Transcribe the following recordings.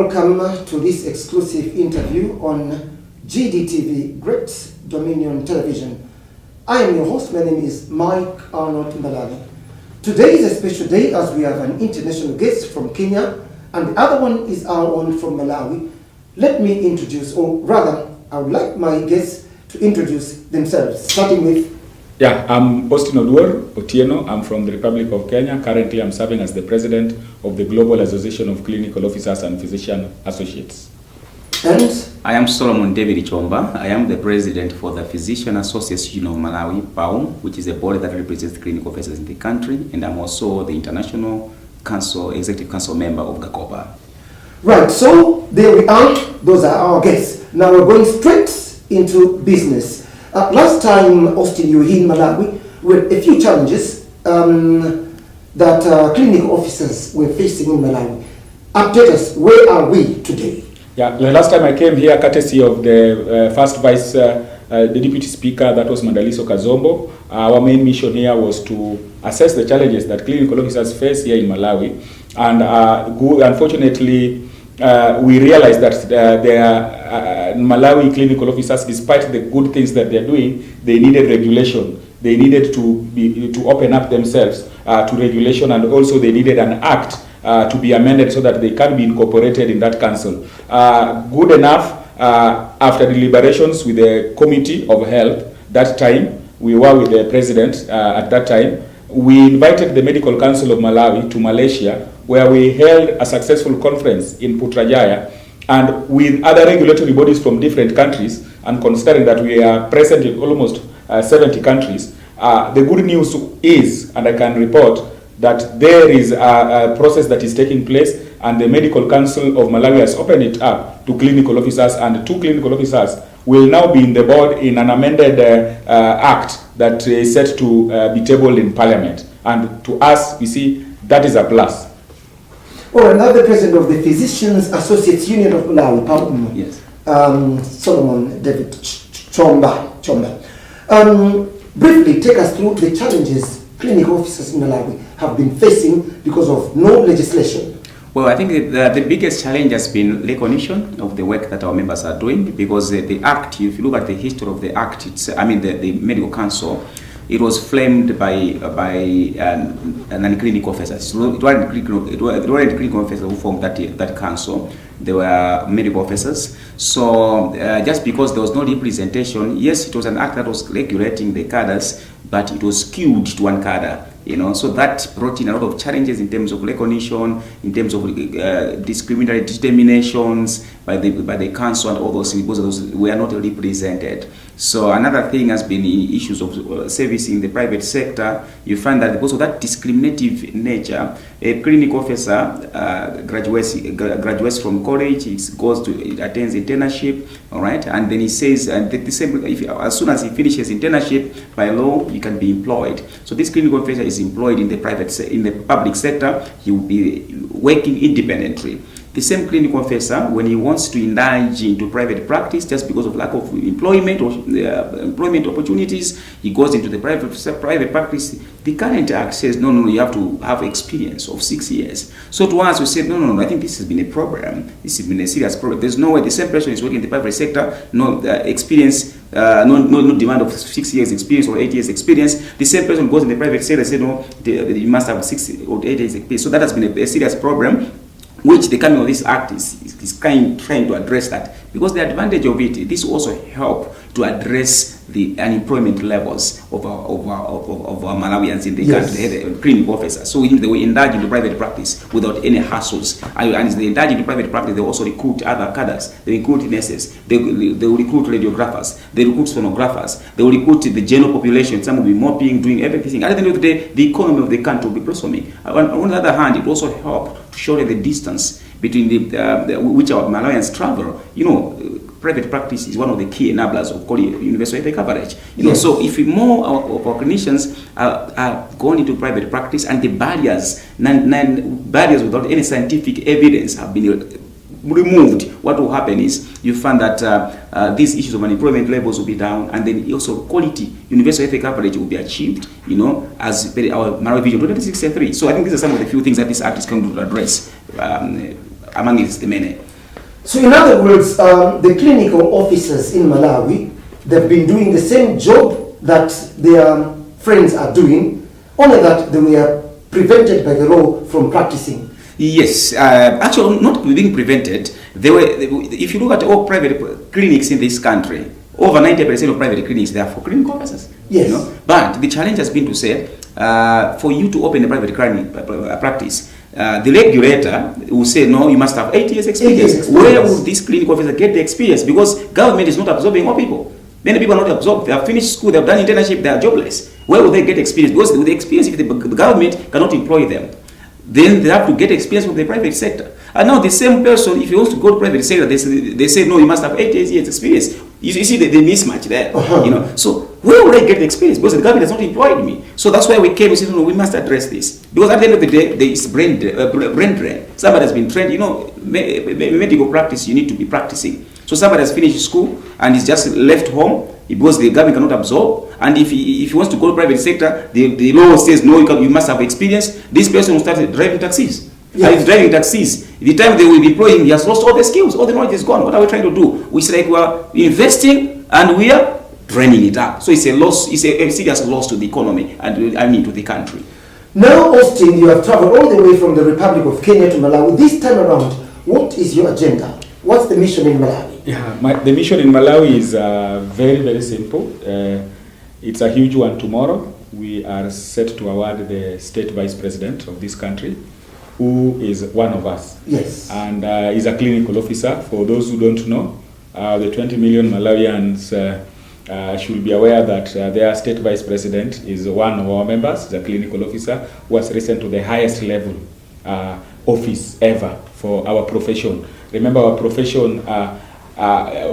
welcome to this exclusive interview on GDTV, Great Dominion Television. I am your host. My name is Mike Arnold Malawi. Today is a special day as we have an international guest from Kenya and the other one is our own from Malawi. Let me introduce, or rather, I would like my guests to introduce themselves, starting with... Yeah, I'm Oduor. I'm from the Republic of Kenya. Currently, I'm serving as the president of the Global Association of Clinical Officers and Physician Associates. And I am Solomon David Chomba. I am the president for the Physician Association of Malawi, PAU, which is a body that represents clinical officers in the country, and I'm also the International Council, Executive Council member of GACOPA. Right, so there we are. Those are our guests. Now we're going straight into business. Last time, Austin, you were here in Malawi with a few challenges that clinical officers were facing in Malawi. Update us, where are we today? Yeah, the last time I came here, courtesy of the first vice, the deputy speaker, that was Mandaliso Kazombo. Our main mission here was to assess the challenges that clinical officers face here in Malawi. And unfortunately, we realized that Malawi clinical officers, despite the good things that they're doing, they needed regulation. They needed to open up themselves to regulation, and also they needed an act to be amended so that they can be incorporated in that council. Good enough, after deliberations with the Committee of Health, that time, we were with the president at that time, we invited the Medical Council of Malawi to Malaysia, where we held a successful conference in Putrajaya, and with other regulatory bodies from different countries, and considering that we are present in almost 70 countries, the good news is, and I can report, that there is a process that is taking place, and the Medical Council of Malawi has opened it up to clinical officers, and 2 clinical officers will now be in the board in an amended act that is set to be tabled in Parliament. And to us, we see that is a plus. Oh, now the president of the Physicians Associates Union of Malawi, Yes. Solomon David Chomba. Briefly, take us through the challenges clinical officers in Malawi have been facing because of no legislation. Well, I think the biggest challenge has been recognition of the work that our members are doing, because the Act, if you look at the history of the Act, the Medical Council, it was framed by non-clinical officers. It weren't clinical officers who formed that council. They were medical officers. So just because there was no representation, yes, it was an act that was regulating the cadres, but it was skewed to one cadre. So that brought in a lot of challenges in terms of recognition, in terms of discriminatory determinations by the council and all those things, because those were not represented. So another thing has been issues of servicing the private sector. You find that because of that discriminative nature, a clinical officer graduates from college, he attends internship, all right, and then he says, as soon as he finishes internship, by law, he can be employed. So this clinical officer is employed in the public sector. He will be working independently. The same clinical officer, when he wants to indulge into private practice, just because of lack of employment or employment opportunities, he goes into the private practice. The current act says, no, you have to have experience of 6 years. So to us, we said, no, I think this has been a problem. This has been a serious problem. There's no way the same person is working in the private sector, no experience, no demand of 6 years experience or 8 years experience. The same person goes in the private sector and says, no, you must have 6 or 8 years experience. So that has been a serious problem, which the coming of this act is trying to address that. Because the advantage of it, this will also help to address the unemployment levels of our Malawians in the country, the clinical officers. So they will indulge into private practice without any hassles. And as they indulge into private practice, they also recruit other cadres. They recruit nurses. They will recruit radiographers. They recruit sonographers. They will recruit the general population. Some will be mopping, doing everything. At the end of the day, the economy of the country will be blossoming. On the other hand, it will also help to shorten the distance between which our Malawians travel. Private practice is one of the key enablers of universal health coverage. So if more of our clinicians are going into private practice, and the barriers without any scientific evidence have been removed, what will happen is you find that these issues of unemployment levels will be down, and then also quality universal health coverage will be achieved, as per our Malawi Vision 2063. So I think these are some of the few things that this act is going to address, among its the many. So in other words, the clinical officers in Malawi, they've been doing the same job that their friends are doing, only that they were prevented by the law from practicing. Yes, actually not being prevented. If you look at all private clinics in this country, over 90% of private clinics, they are for clinical officers. Yes. You know? But the challenge has been to say, for you to open a private clinic practice, the regulator will say, no, you must have 8 years experience. Where would this clinical officer get the experience? Because government is not absorbing more people. Many people are not absorbed. They have finished school, they have done internship, they are jobless. Where will they get experience? Because with the experience, if the government cannot employ them, then they have to get experience from the private sector. And now the same person, if he wants to go to private sector, they say, no, you must have 8 years experience. You see the mismatch there. You know. So where will I get the experience? Because the government has not employed me. So that's why we came and said, no, we must address this. Because at the end of the day, there is brain drain. Somebody has been trained, you know, medical practice, you need to be practicing. So somebody has finished school and is just left home because the government cannot absorb. And if he wants to go to private sector, the law says, no, you must have experience. This person will start driving taxis. Yeah. And if driving taxis, the time they will be employing, he has lost all the skills, all the knowledge is gone. What are we trying to do? We say, like, we are investing and we are draining it up. So it's a loss, it's a serious loss to the economy and I mean to the country. Now, Austin, you have traveled all the way from the Republic of Kenya to Malawi. This time around, what is your agenda? What's the mission in Malawi? Yeah, the mission in Malawi is very, very simple. It's a huge one tomorrow. We are set to award the state vice president of this country, who is one of us. Yes. And is a clinical officer. For those who don't know, the 20 million Malawians should be aware that their state vice president is one of our members, the clinical officer, who has risen to the highest level office ever for our profession. Remember, our profession,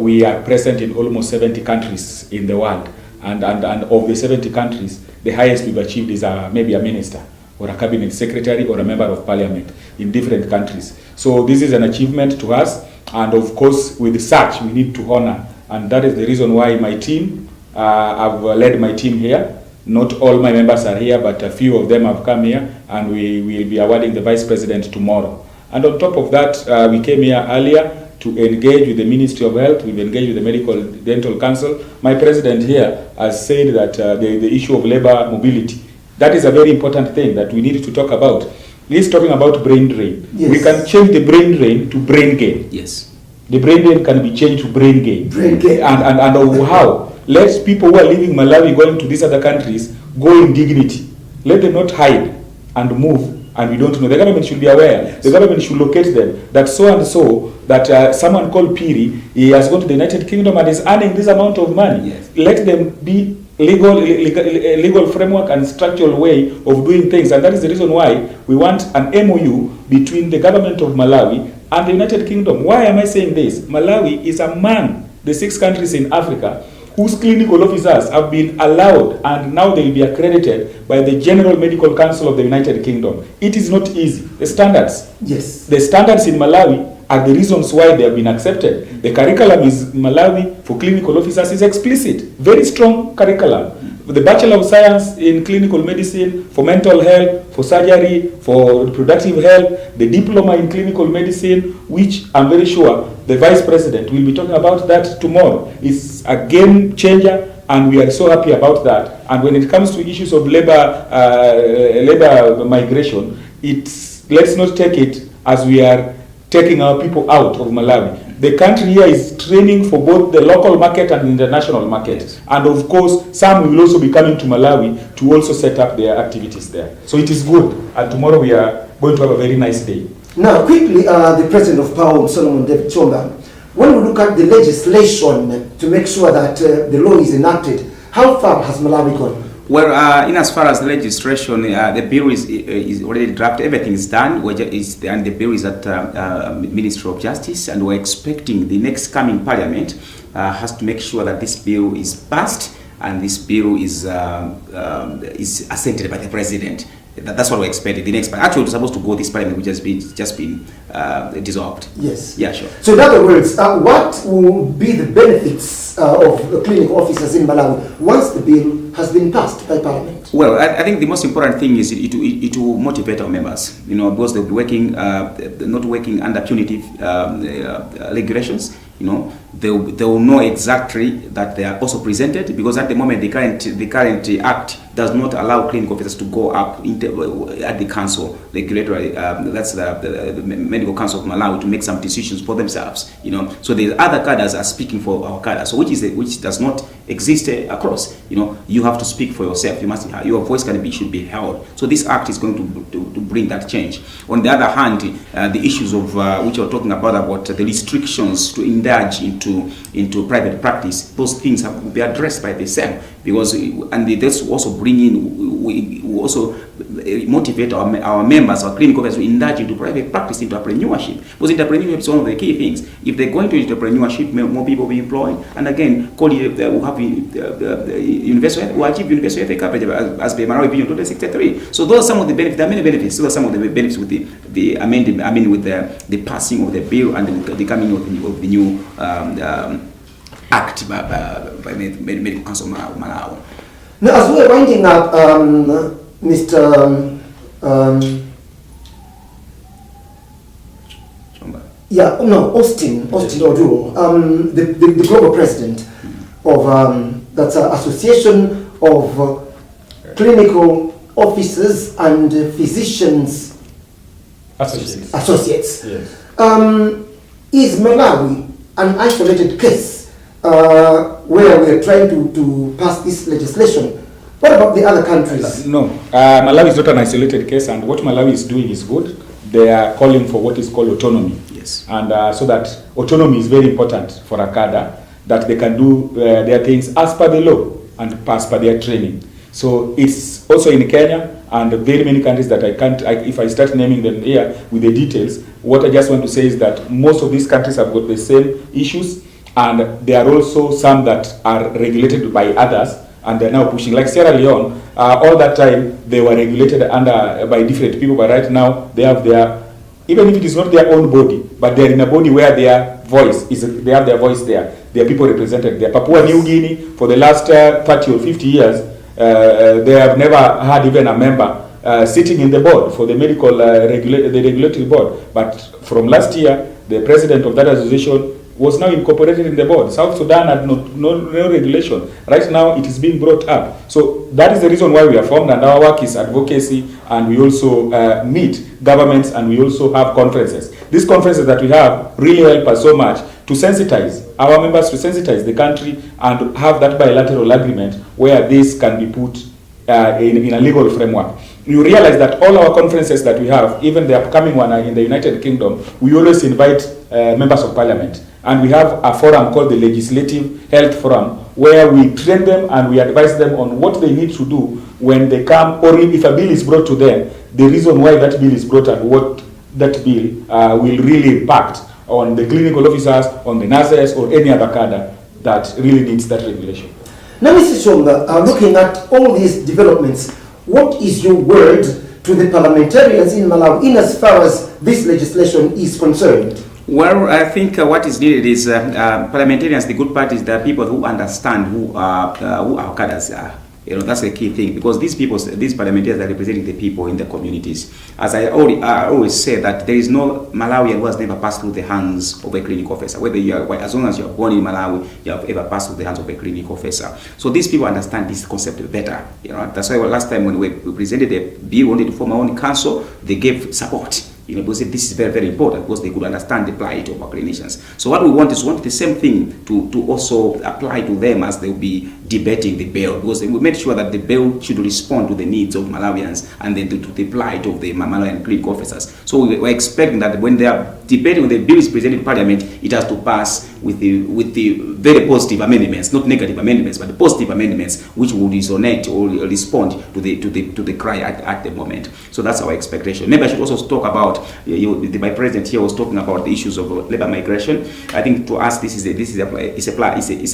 we are present in almost 70 countries in the world. And of the 70 countries, the highest we've achieved is maybe a minister or a cabinet secretary or a member of parliament in different countries. So this is an achievement to us. And of course, with such, we need to honor. And that is the reason why my team, I've led my team here. Not all my members are here, but a few of them have come here. And we will be awarding the vice president tomorrow. And on top of that, we came here earlier to engage with the Ministry of Health. We've engaged with the Medical Dental Council. My president here has said that the issue of labor mobility, that is a very important thing that we need to talk about. He's talking about brain drain. Yes. We can change the brain drain to brain gain. Yes. The brain drain can be changed to brain gain. Brain gain. And how? Let people who are leaving Malawi going to these other countries go in dignity. Let them not hide and move. And we don't know. The government should be aware. Yes. The government should locate them. That so and so, that someone called Piri, he has gone to the United Kingdom and is earning this amount of money. Yes. Let them be legal framework and structural way of doing things. And that is the reason why we want an MOU between the government of Malawi and the United Kingdom. Why am I saying this? Malawi is among the 6 countries in Africa whose clinical officers have been allowed and now they will be accredited by the General Medical Council of the United Kingdom. It is not easy. The standards. Yes. The standards in Malawi are the reasons why they have been accepted. The curriculum is Malawi for clinical officers is explicit. Very strong curriculum. The Bachelor of Science in Clinical Medicine, for mental health, for surgery, for reproductive health, the Diploma in Clinical Medicine, which I'm very sure the Vice President will be talking about that tomorrow. It's a game changer and we are so happy about that. And when it comes to issues of labor migration, let's not take it as we are taking our people out of Malawi. The country here is training for both the local market and the international market. Yes. And of course, some will also be coming to Malawi to also set up their activities there. So it is good. And tomorrow we are going to have a very nice day. Now, quickly, the President of Power, Solomon David Chomba, when we look at the legislation to make sure that the law is enacted, how far has Malawi gone? Well, in as far as the legislation, the bill is already drafted. Everything is done. And the bill is at Ministry of Justice, and we're expecting the next coming Parliament has to make sure that this bill is passed and this bill is assented by the President. That's what we're expecting. The next, actually, we're supposed to go this Parliament, which has just been dissolved. Yes. Yeah, sure. So, in other words, what will be the benefits of clinical officers in Malawi once the bill has been passed by Parliament? Well, I think the most important thing is it will motivate our members, because they'll be working, not working under punitive regulations. They will know exactly that they are also presented, because at the moment the current act does not allow clinical officers to go up at the council, regulatory, that's the medical council of Malawi, to make some decisions for themselves. So the other cadres are speaking for our cadres, so which does not exist across. You have to speak for yourself. Your voice should be held. So this act is going to bring that change. On the other hand, the issues of which you're talking about the restrictions to indulge into private practice, those things have to be addressed by the same, because that's also bring in, we also motivate our members, our clinical officers, to indulge into private practice, into entrepreneurship, because entrepreneurship is one of the key things. If they go into entrepreneurship, more people will be employed, and again, will have university, will achieve university health coverage as per Malawi Vision 2063. So those are some of the benefits. There are many benefits. Those are some of the benefits with the amendment. With the passing of the bill and the coming of the new act by Medical Council of Malawi. Now, as we're winding up, Mr. Chomba. Austin Oduor, the global president of that's an association of clinical officers and physicians associates. Yes. Is Malawi an isolated case where we are trying to pass this legislation? What about the other countries? No, Malawi is not an isolated case, and what Malawi is doing is good. They are calling for what is called autonomy. Yes. And so that autonomy is very important for a cadre, that they can do their things as per the law and as per their training. So it's also in Kenya and very many countries that if I start naming them here with the details, what I just want to say is that most of these countries have got the same issues, and there are also some that are regulated by others, and they're now pushing. Like Sierra Leone, all that time they were regulated by different people, but right now they have even if it is not their own body, but they're in a body where they have their voice there. There are people represented there. Papua New Guinea, for the last 30 or 50 years, they have never had even a member sitting in the board for the medical the regulatory board. But from last year, the president of that association was now incorporated in the board. South Sudan had no regulation. Right now, it is being brought up. So that is the reason why we are formed, and our work is advocacy, and we also meet governments, and we also have conferences. These conferences that we have really help us so much to sensitize our members, to sensitize the country, and have that bilateral agreement where this can be put in a legal framework. You realize that all our conferences that we have, even the upcoming one in the United Kingdom, we always invite members of parliament. And we have a forum called the Legislative Health Forum, where we train them and we advise them on what they need to do when they come, or if a bill is brought to them, the reason why that bill is brought and what that bill will really impact on the clinical officers, on the nurses, or any other cadre that really needs that regulation. Now, Mr. Chomba, looking at all these developments, what is your word to the parliamentarians in Malawi in as far as this legislation is concerned? Well, I think what is needed is parliamentarians. The good part is that people who understand who our cadres are. That's the key thing, because these parliamentarians are representing the people in the communities. As I always say, that there is no Malawian who has never passed through the hands of a clinical officer. Whether you are, as long as you are born in Malawi, you have ever passed through the hands of a clinical officer. So these people understand this concept better. That's why last time when we presented a bill, wanted to form our own council, they gave support. Because this is very, very important, because they could understand the plight of our clinicians. So what we want is the same thing to also apply to them as they will be debating the bill, because we made sure that the bill should respond to the needs of Malawians and then to the plight of the Malawian clinical officers. So we're expecting that when they are debating, when the bill is presented in Parliament, it has to pass with the very positive amendments, not negative amendments, but the positive amendments which will resonate or respond to the cry at the moment. So that's our expectation. Maybe I should also talk about the Vice President here was talking about the issues of labor migration. I think to us this is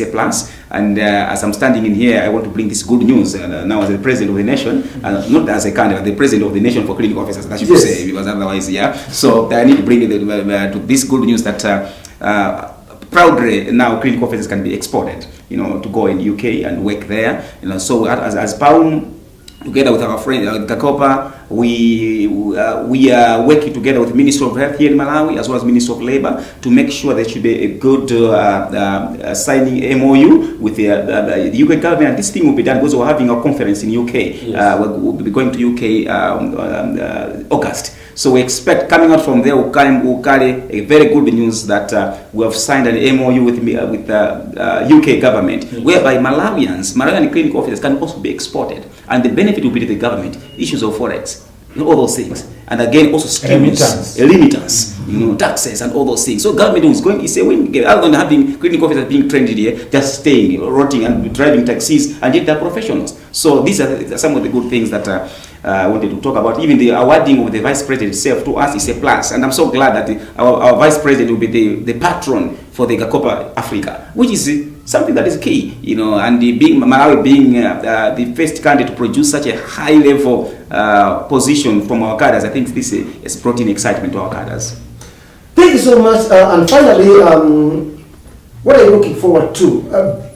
a plus. And as I'm standing in here, I want to bring this good news now as the President of the nation, not as a candidate, the President of the nation for clinical officers. That should say, because otherwise, yeah. So I need to bring to this good news that. Proudly now clinical officers can be exported, to go in UK and work there. So as PAUM together with our friend GACOPA, we are working together with the Ministry of Health here in Malawi as well as Ministry of Labor to make sure there should be a good signing MOU with the UK government. And this thing will be done because we're having a conference in UK. Yes. We'll be going to UK August. So we expect coming out from there, we'll carry a very good news that we have signed an MOU with UK government, yes, whereby Malawian clinic officers can also be exported, and the benefit will be to the government. Issues of forex, all those things, and again also remittance, taxes and all those things. So government is a win. Other than having clinic officers being trained here, just staying, rotting and driving taxis, and yet they're professionals. So these are some of the good things that I wanted to talk about. Even the awarding of the Vice President itself to us is a plus, and I'm so glad that our Vice President will be the patron for the GACOPA Africa, which is something that is key, and Malawi being the first country to produce such a high level position from our cadres. I think this has brought in excitement to our cadres. Thank you so much. And finally, what are you looking forward to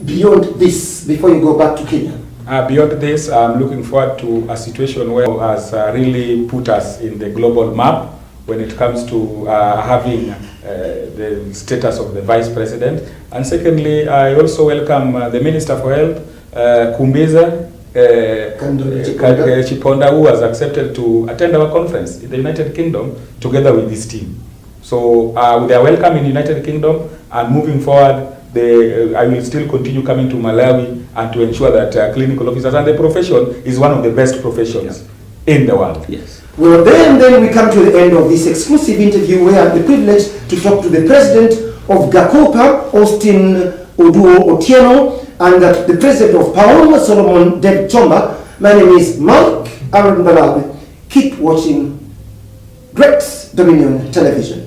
beyond this before you go back to Kenya? Beyond this, I'm looking forward to a situation where it has really put us in the global map when it comes to having the status of the Vice President. And secondly, I also welcome the Minister for Health, Kumbiza Chiponda, who has accepted to attend our conference in the United Kingdom together with this team. So they are welcome in the United Kingdom, and moving forward, I will still continue coming to Malawi and to ensure that clinical officers and the profession is one of the best professions in the world. Yes. Well, then we come to the end of this exclusive interview. We have the privilege to talk to the president of GACOPA, Austin Oduor, and the president of Paola Solomon Deb Chomba. My name is Mike Aaron Malawi. Keep watching Great Dominion Television.